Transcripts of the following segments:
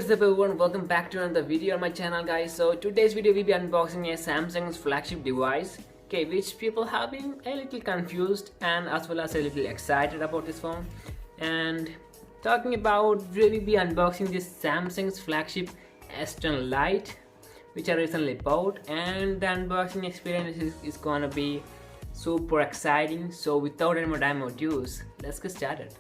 What's up everyone, welcome back to another video on my channel guys. So today's video will be unboxing a Samsung's flagship device, okay, which people have been a little confused and as well as a little excited about this phone. And talking about, we will be unboxing this Samsung's flagship S10 Lite, which I recently bought, and the unboxing experience is gonna be super exciting. So without any more time or use, let's get started.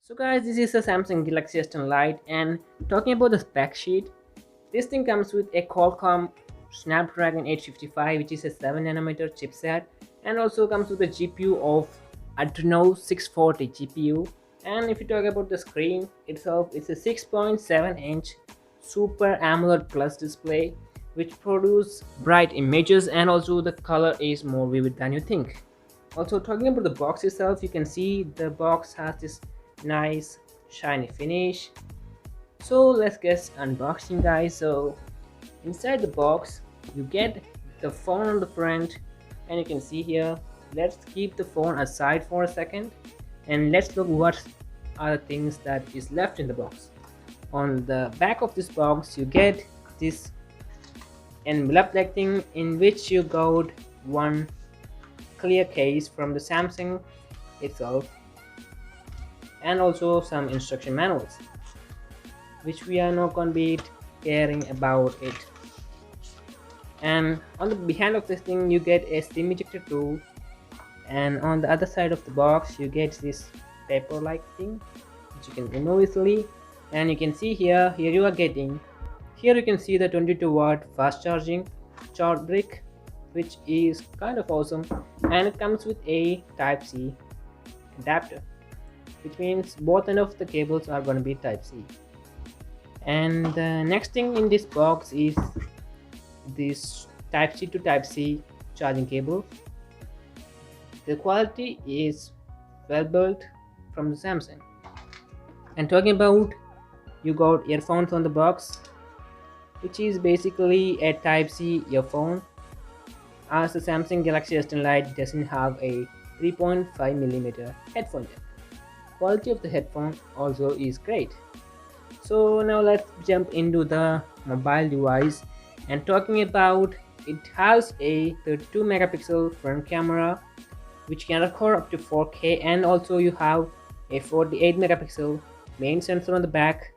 So guys, this is the Samsung Galaxy S10 Lite, and talking about the spec sheet, this thing comes with a Qualcomm Snapdragon 855, which is a 7nm chipset, and also comes with a GPU of Adreno 640 GPU. And if you talk about the screen itself, it's a 6.7-inch Super AMOLED Plus display, which produces bright images, and also the color is more vivid than you think. Also, talking about the box itself, you can see the box has this nice shiny finish. So let's get unboxing guys. So inside the box you get the phone on the front, and you can see here, let's keep the phone aside for a second and let's look what are the things that is left in the box. On the back of this box you get this envelope like thing, in which you got one clear case from the Samsung itself, and also some instruction manuals, which we are not going to be caring about it. And on the behind of this thing you get a SIM ejector tool, and on the other side of the box you get this paper like thing which you can remove easily. And you can see here you are getting, here you can see the 22-watt fast charging charge brick, which is kind of awesome, and it comes with a Type-C adapter, which means both ends of the cables are going to be Type-C. And the next thing in this box is this Type-C to Type-C charging cable. The quality is well built from the Samsung. And talking about, you got earphones on the box, which is basically a Type-C earphone, as the Samsung Galaxy S10 Lite doesn't have a 3.5mm headphone jack. Quality of the headphone also is great. So now let's jump into the mobile device, and talking about, it has a 32 megapixel front camera which can record up to 4K, and also you have a 48 megapixel main sensor on the back,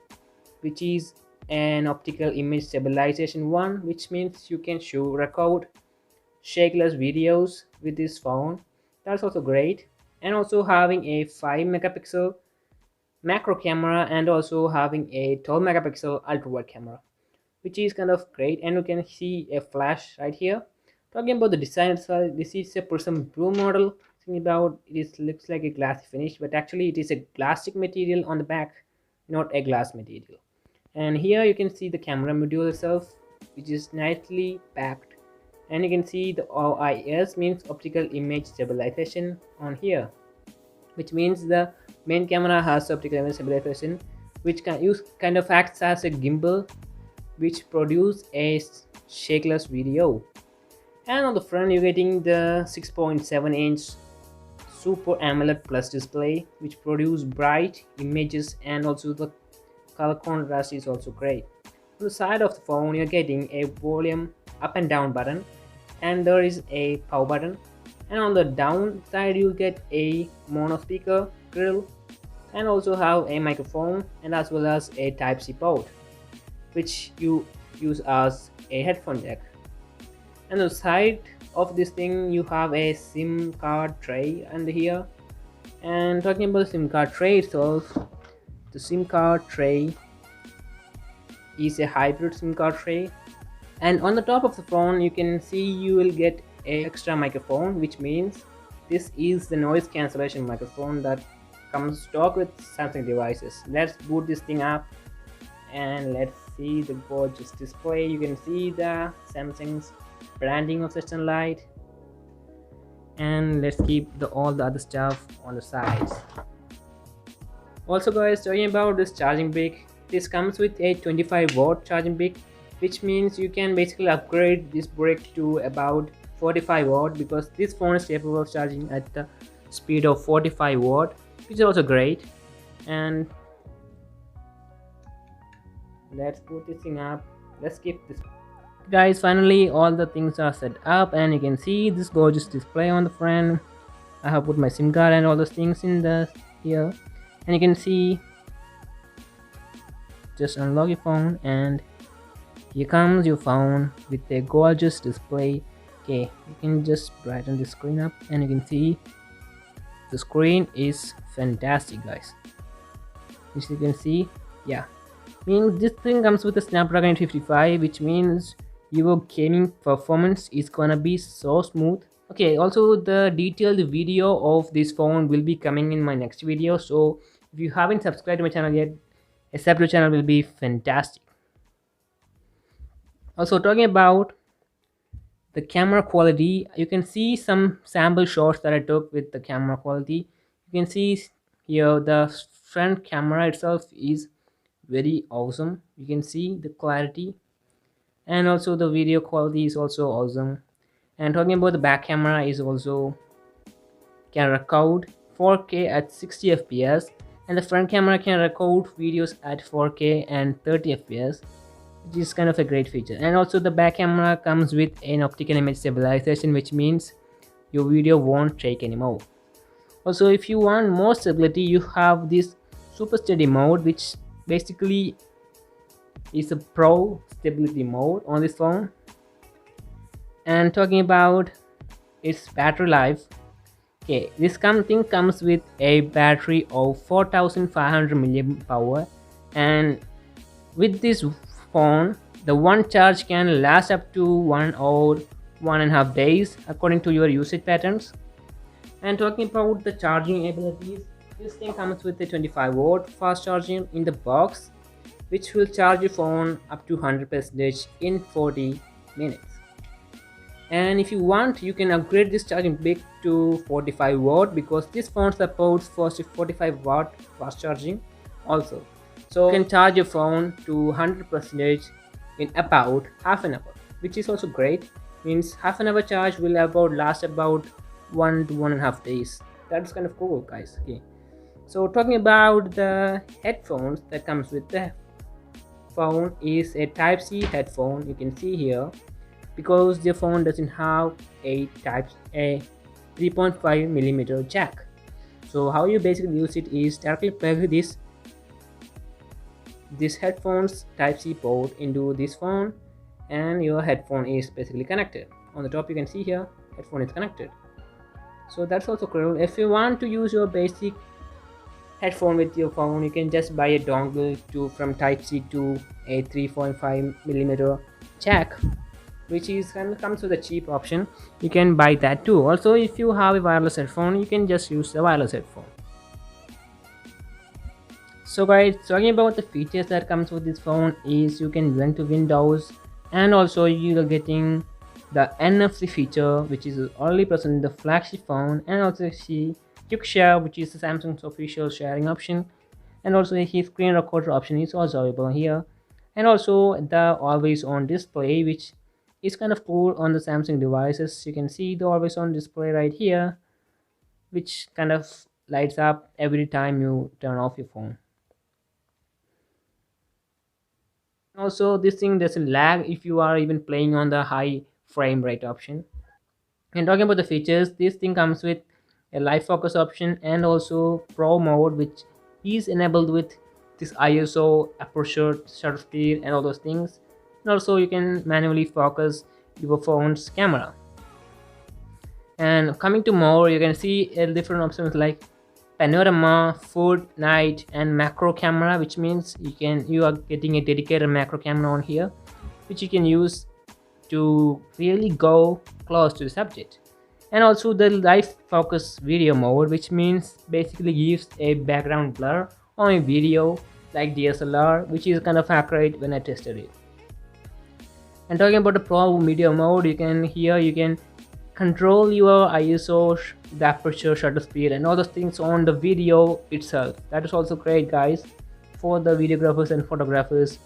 which is an optical image stabilization one, which means you can record shakeless videos with this phone. That's also great. And also having a 5 megapixel macro camera, and also having a 12 megapixel ultra wide camera, which is kind of great. And you can see a flash right here. Talking about the design itself, this is a Prism Blue model. Thinking about it, looks like a glassy finish, but actually it is a plastic material on the back, not a glass material. And here you can see the camera module itself, which is nicely packed, and you can see the OIS, means optical image stabilization, on here, which means the main camera has optical image stabilization, which kind of acts as a gimbal, which produce a shakeless video. And on the front you're getting the 6.7-inch Super AMOLED Plus display, which produce bright images, and also the color contrast is also great. On the side of the phone you're getting a volume up and down button, and there is a power button. And on the down side you get a mono speaker grill, and also have a microphone, and as well as a Type-C port, which you use as a headphone jack. And on the side of this thing you have a SIM card tray under here. And talking about the SIM card tray itself, the SIM card tray is a hybrid SIM card tray. And on the top of the phone you can see you will get a extra microphone, which means this is the noise cancellation microphone that comes stock with Samsung devices. Let's boot this thing up and let's see the gorgeous display. You can see the Samsung's branding of S10 Lite, and let's keep all the other stuff on the sides. Also guys, talking about this charging brick, this comes with a 25-watt charging brick, which means you can basically upgrade this brick to about 45 watt, because this phone is capable of charging at the speed of 45 watt. which is also great. And let's put this thing up. Let's keep this. Guys, finally all the things are set up, and you can see this gorgeous display on the front. I have put my SIM card and all those things in the here, and you can see, just unlock your phone and here comes your phone with a gorgeous display. Okay, you can just brighten the screen up and you can see the screen is fantastic, guys. As you can see, yeah, means this thing comes with a Snapdragon 855, which means your gaming performance is gonna be so smooth. Okay, also the detailed video of this phone will be coming in my next video, so if you haven't subscribed to my channel yet, a sub to the channel will be fantastic. Also, talking about the camera quality, you can see some sample shots that I took with the camera quality. You can see here the front camera itself is very awesome. You can see the clarity, and also the video quality is also awesome. And talking about the back camera, is also can record 4K at 60 fps, and the front camera can record videos at 4K and 30 fps, which is kind of a great feature. And also the back camera comes with an optical image stabilization, which means your video won't shake anymore. Also, if you want more stability, you have this super steady mode, which basically is a pro stability mode on this phone. And talking about its battery life, okay, this thing comes with a battery of 4500 mAh, and with this phone the one charge can last up to 1 or 1.5 days according to your usage patterns. And talking about the charging abilities, this thing comes with a 25-watt fast charging in the box, which will charge your phone up to 100% in 40 minutes. And if you want, you can upgrade this charging brick to 45 watt, because this phone supports 45 watt fast charging also. So you can charge your phone to 100% in about half an hour, which is also great. Means half an hour charge will last about 1 to 1.5 days. That's kind of cool, guys. Okay, so talking about the headphones that comes with the phone, is a Type-C headphone. You can see here, because the phone doesn't have a 3.5mm jack. So how you basically use it is directly plug this headphones Type-C port into this phone, and your headphone is basically connected. On the top you can see here, headphone is connected. So that's also cool. If you want to use your basic headphone with your phone, you can just buy a dongle from Type-C to a 3.5mm jack, which is comes with a cheap option. You can buy that too. Also, if you have a wireless headphone, you can just use the wireless headphone. So guys, talking about the features that comes with this phone is you can join to Windows, and also you are getting the NFC feature, which is only present in the flagship phone, and also see Quick Share, which is the Samsung's official sharing option, and also his screen recorder option is also available here, and also the always on display, which is kind of cool on the Samsung devices. You can see the always on display right here, which kind of lights up every time you turn off your phone. Also, this thing doesn't lag if you are even playing on the high frame rate option. And talking about the features, this thing comes with a live focus option, and also pro mode, which is enabled with this ISO, aperture, shutter speed, and all those things. And also you can manually focus your phone's camera. And coming to more, you can see different options like panorama, food, night, and macro camera, which means you are getting a dedicated macro camera on here, which you can use to really go close to the subject. And also the live focus video mode, which means basically gives a background blur on a video like DSLR, which is kind of accurate when I tested it. And talking about the pro video mode, you can control your ISO, the aperture, shutter speed, and all those things on the video itself. That is also great, guys, for the videographers and photographers.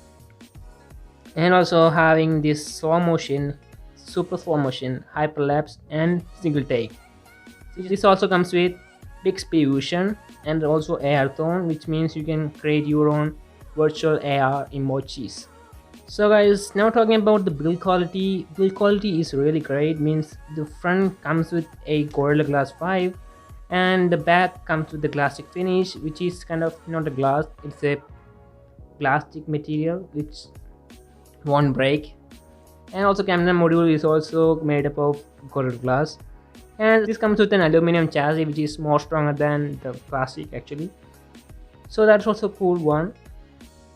And also having this slow motion, super slow motion, hyperlapse, and single take. This also comes with Bixby Vision, and also AR Tone, which means you can create your own virtual AR emojis. So guys, now talking about the build quality. Build quality is really great. Means the front comes with a Gorilla Glass 5, and the back comes with the plastic finish, which is kind of not a glass, it's a plastic material which won't break. And also camera module is also made up of Gorilla Glass, and this comes with an aluminum chassis which is more stronger than the plastic actually, so that's also a cool one.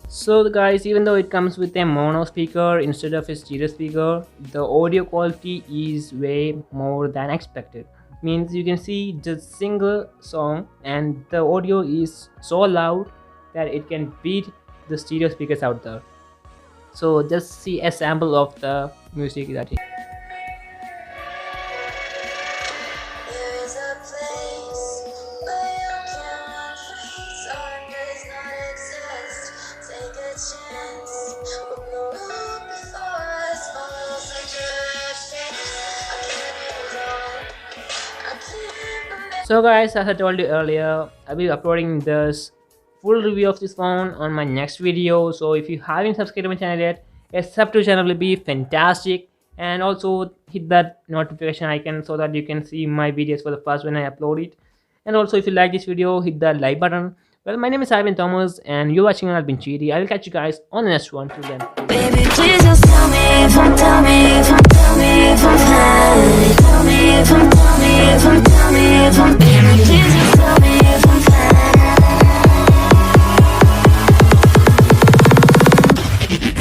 So guys, even though it comes with a mono speaker instead of a stereo speaker, the audio quality is way more than expected. Means you can see just single song and the audio is so loud that it can beat the stereo speakers out there. So just see a sample of the music that it. There is a place where you can run free. Sun does not exist. Take a chance. Look no road before us. Follow suggestions. I can't hold on. I can't remember. So guys, as I told you earlier, I'll be uploading this full review of this phone on my next video. So if you haven't subscribed to my channel yet, a sub to channel will be fantastic, and also hit that notification icon so that you can see my videos for the first when I upload it. And also if you like this video, hit that like button. Well, my name is Ivan Thomas and you're watching I've been Cheaty. I will catch you guys on the next one. Till then. Baby, please just tell me if I'm, tell me if I'm, tell me if I'm fine. Tell me if I'm, tell me if I'm, tell me if I'm, baby, please just tell me if I'm fine.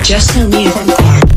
Just tell me if I'm fine.